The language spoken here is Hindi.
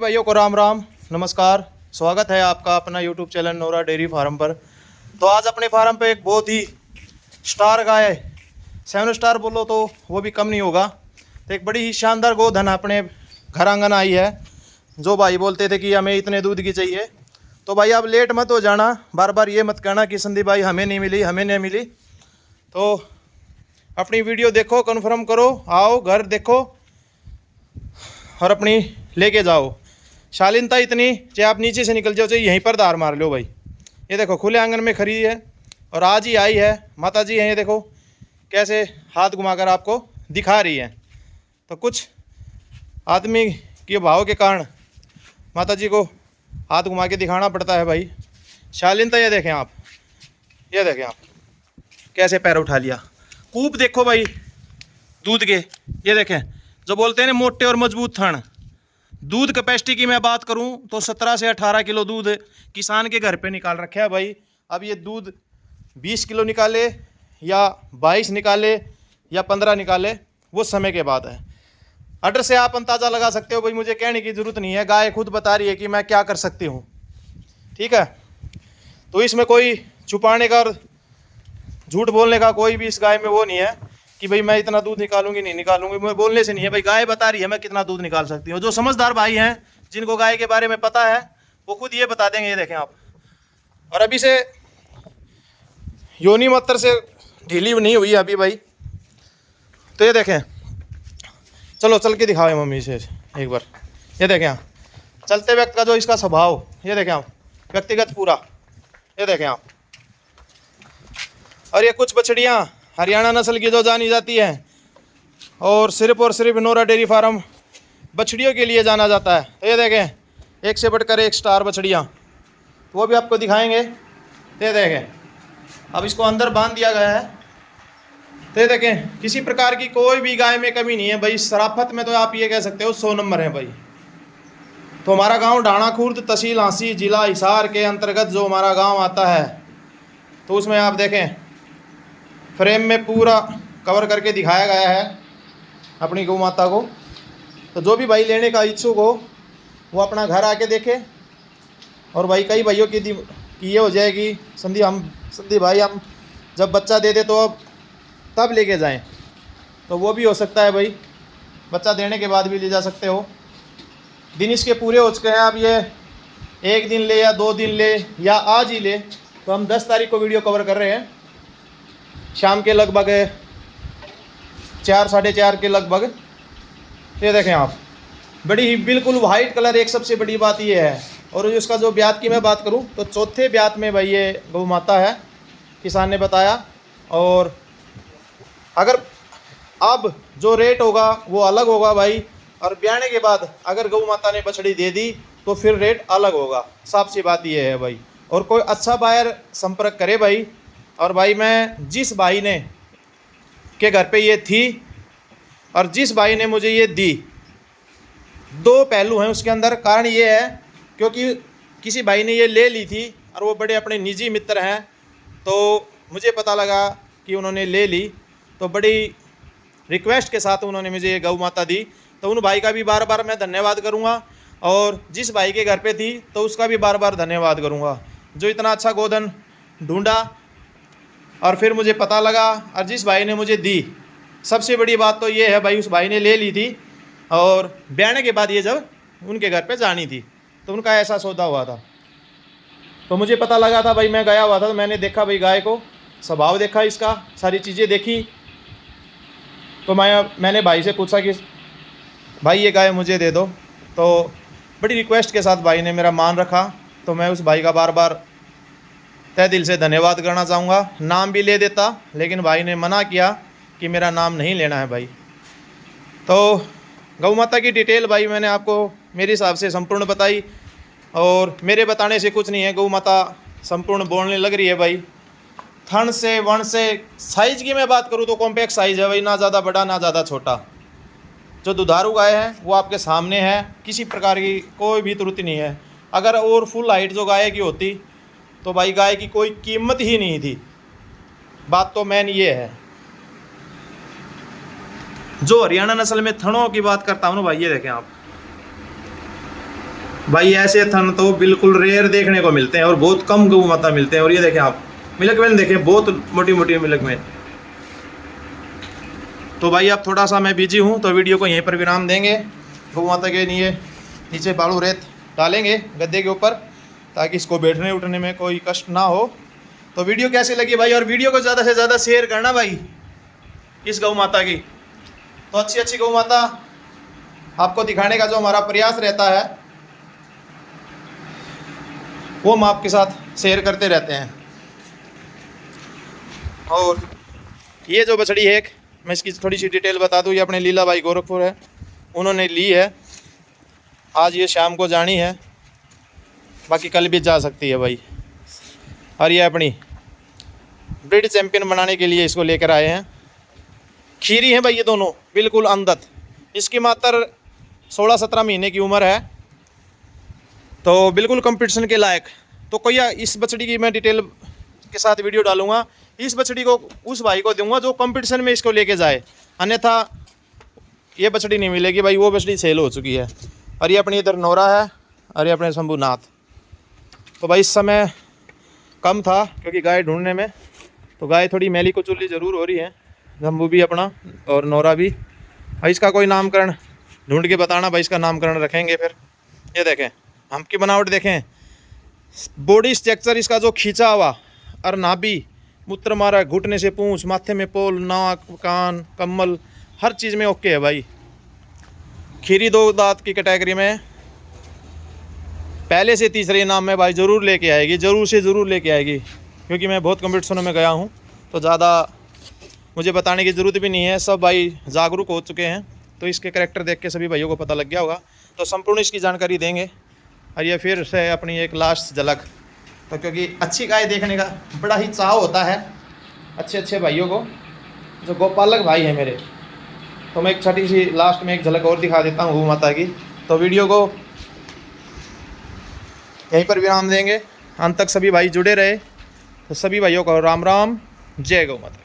भाइयों को राम राम नमस्कार। स्वागत है आपका अपना YouTube channel Nora dairy farm पर। तो आज अपने फार्म पे एक बहुत ही स्टार गाय, 7 स्टार बोलो तो वो भी कम नहीं होगा। तो एक बड़ी ही शानदार गोधन अपने घर आंगन आई है। जो भाई बोलते थे कि हमें इतने दूध की चाहिए, तो भाई आप लेट मत हो जाना, बार बार ये मत कहना कि संदीप भाई हमें नहीं मिली हमें नहीं मिली। तो अपनी वीडियो देखो, कन्फर्म करो, आओ घर देखो और अपनी लेके जाओ। शालीनता इतनी चाहे आप नीचे से निकल जाओ, चाहे यहीं पर धार मार लो भाई। ये देखो खुले आंगन में खड़ी है और आज ही आई है। माता जी हैं, ये देखो कैसे हाथ घुमाकर आपको दिखा रही है। तो कुछ आदमी के भाव के कारण माता जी को हाथ घुमा के दिखाना पड़ता है भाई। शालीनता ये देखें आप, ये देखें आप कैसे पैर उठा लिया। कूप देखो भाई दूध के, ये देखें जो बोलते हैं ना मोटे और मजबूत थन। दूध कैपेसिटी की मैं बात करूं तो 17 से 18 किलो दूध किसान के घर पे निकाल रखे है भाई। अब ये दूध 20 किलो निकाले या 22 निकाले या 15 निकाले वो समय के बाद है। अडर से आप अंदाज़ा लगा सकते हो भाई, मुझे कहने की ज़रूरत नहीं है, गाय खुद बता रही है कि मैं क्या कर सकती हूँ। ठीक है, तो इसमें कोई छुपाने का और झूठ बोलने का कोई भी इस गाय में वो नहीं है कि भाई मैं इतना दूध निकालूंगी नहीं निकालूंगी। मैं बोलने से नहीं है भाई, गाय बता रही है मैं कितना दूध निकाल सकती हूँ। जो समझदार भाई हैं जिनको गाय के बारे में पता है वो खुद ये बता देंगे। ये देखें आप, और अभी से योनि मूत्र से ढीली नहीं हुई अभी भाई। तो ये देखें, चलो चल के दिखाओ मम्मी से एक बार। ये देखें आप चलते व्यक्ति का जो इसका स्वभाव, ये देखें आप व्यक्तिगत पूरा, ये देखें आप। और ये कुछ बछड़ियाँ हरियाणा नस्ल की जो जानी जाती है और सिर्फ नोरा डेयरी फार्म बछड़ियों के लिए जाना जाता है। तो ये देखें एक से बढ़कर एक स्टार बछड़ियाँ, तो वो भी आपको दिखाएंगे। तो ये देखें अब इसको अंदर बांध दिया गया है। तो ये देखें किसी प्रकार की कोई भी गाय में कमी नहीं है भाई। शराफत में तो आप ये कह सकते हो 100 नंबर है भाई। तो हमारा गांव ढाणा खुर्द, तहसील हांसी, जिला हिसार के अंतर्गत जो हमारा गांव आता है, तो उसमें आप देखें फ्रेम में पूरा कवर करके दिखाया गया है अपनी गौ माता को। तो जो भी भाई लेने का इच्छुक हो वो अपना घर आके देखे। और भाई कई भाइयों की ये हो जाएगी संदीप भाई हम जब बच्चा दे दे तो अब तब लेके जाएं, तो वो भी हो सकता है भाई। बच्चा देने के बाद भी ले जा सकते हो। दिन इसके पूरे हो चुके हैं। अब ये 1 दिन ले या 2 दिन ले या आज ही ले, तो हम 10 तारीख को वीडियो कवर कर रहे हैं शाम के लगभग 4 साढ़े 4 के लगभग। ये देखें आप बड़ी ही बिल्कुल वाइट कलर। एक सबसे बड़ी बात ये है, और इसका जो ब्यात की मैं बात करूं तो चौथे ब्यात में भाई ये गौ माता है, किसान ने बताया। और अगर अब जो रेट होगा वो अलग होगा भाई, और ब्याने के बाद अगर गौ माता ने बछड़ी दे दी तो फिर रेट अलग होगा। साफ सी बात ये है भाई। और कोई अच्छा बायर संपर्क करे भाई। और भाई मैं जिस भाई ने के घर पे ये थी और जिस भाई ने मुझे ये दी, 2 पहलू हैं उसके अंदर। कारण ये है क्योंकि किसी भाई ने ये ले ली थी और वो बड़े अपने निजी मित्र हैं, तो मुझे पता लगा कि उन्होंने ले ली, तो बड़ी रिक्वेस्ट के साथ उन्होंने मुझे ये गौ माता दी। तो उन भाई का भी बार बार मैं धन्यवाद करूँगा, और जिस भाई के घर पे थी तो उसका भी बार बार धन्यवाद करूँगा जो इतना अच्छा गोधन ढूंढा और फिर मुझे पता लगा। और जिस भाई ने मुझे दी, सबसे बड़ी बात तो ये है भाई उस भाई ने ले ली थी और ब्याने के बाद ये जब उनके घर पे जानी थी तो उनका ऐसा सौदा हुआ था। तो मुझे पता लगा था भाई, मैं गया हुआ था तो मैंने देखा भाई गाय को, स्वभाव देखा इसका, सारी चीज़ें देखी। तो मैंने भाई से पूछा कि भाई ये गाय मुझे दे दो। तो बड़ी रिक्वेस्ट के साथ भाई ने मेरा मान रखा। तो मैं उस भाई का बार बार तहे दिल से धन्यवाद करना चाहूँगा। नाम भी ले देता, लेकिन भाई ने मना किया कि मेरा नाम नहीं लेना है भाई। तो गौ माता की डिटेल भाई मैंने आपको मेरे हिसाब से संपूर्ण बताई, और मेरे बताने से कुछ नहीं है। गौ माता संपूर्ण बोलने लग रही है भाई। थन से वन से साइज़ की मैं बात करूँ तो कॉम्पैक्ट साइज़ है भाई, ना ज़्यादा बड़ा ना ज़्यादा छोटा। जो दुधारू गाय है वो आपके सामने है, किसी प्रकार की कोई भी त्रुटि नहीं है। अगर और फुल हाइट जो गाय की होती तो भाई गाय की कोई कीमत ही नहीं थी। बात तो मेन ये है। जो हरियाणा नस्ल में थनों की बात करता हूँ ना भाई, ये देखें आप भाई ऐसे थन तो बिल्कुल रेयर देखने को मिलते हैं और बहुत कम गौ माता मिलते हैं। और ये देखें आप मिल्क मैन देखें, बहुत मोटी मोटी मिल्क मैन। तो भाई अब थोड़ा सा मैं बिजी हूँ तो वीडियो को यहीं पर विराम देंगे। गौ माता के लिए नीचे बालू रेत डालेंगे गद्दे के ऊपर ताकि इसको बैठने उठने में कोई कष्ट ना हो। तो वीडियो कैसी लगी भाई, और वीडियो को ज़्यादा से ज़्यादा शेयर करना भाई इस गौ माता की। तो अच्छी अच्छी गौ माता आपको दिखाने का जो हमारा प्रयास रहता है वो हम आपके साथ शेयर करते रहते हैं। और ये जो बछड़ी है, मैं इसकी थोड़ी सी डिटेल बता दूँ, ये अपने लीला भाई गोरखपुर है, उन्होंने ली है। आज ये शाम को जानी है, बाकी कल भी जा सकती है भाई। और ये अपनी ब्रीड चैंपियन बनाने के लिए इसको लेकर आए हैं। खीरी हैं भाई ये दोनों, बिल्कुल अंधत। इसकी मात्र 16-17 महीने की उम्र है, तो बिल्कुल कंपटीशन के लायक। तो कोई इस बछड़ी की मैं डिटेल के साथ वीडियो डालूंगा। इस बछड़ी को उस भाई को दूंगा जो कंपटीशन में इसको लेके जाए, अन्यथा ये बछड़ी नहीं मिलेगी भाई, वो बछड़ी सेल हो चुकी है। और ये अपनी इधर नोरा है और ये अपने शंभुनाथ। तो भाई इस समय कम था क्योंकि गाय ढूंढने में, तो गाय थोड़ी मैली कुचुली ज़रूर हो रही है। शंभू भी अपना और नोरा भी। भाई इसका कोई नामकरण ढूंढ के बताना भाई, इसका नामकरण रखेंगे फिर। ये देखें हम की बनावट देखें, बॉडी स्ट्रक्चर इसका जो खींचा हुआ और नाभि, मूत्र मारा, घुटने से पूंछ, माथे में पोल, नाक, कान, कम्बल, हर चीज़ में ओके है भाई। खीरी 2 दांत की कैटेगरी में पहले से तीसरे इनाम में भाई ज़रूर लेके आएगी, ज़रूर से ज़रूर लेके आएगी। क्योंकि मैं बहुत कंपटीशनों में गया हूँ तो ज़्यादा मुझे बताने की ज़रूरत भी नहीं है, सब भाई जागरूक हो चुके हैं। तो इसके करैक्टर देख के सभी भाइयों को पता लग गया होगा। तो संपूर्ण इसकी जानकारी देंगे। और ये फिर से अपनी एक लास्ट झलक, तो क्योंकि अच्छी गाय देखने का बड़ा ही चाव होता है अच्छे अच्छे भाइयों को, जो गोपालक भाई हैं मेरे। तो मैं एक छोटी सी लास्ट में एक झलक और दिखा देता हूँ गौ माता की। तो वीडियो को यहीं पर विराम देंगे, अंत तक सभी भाई जुड़े रहे। तो सभी भाइयों को राम राम, जय गौ माता।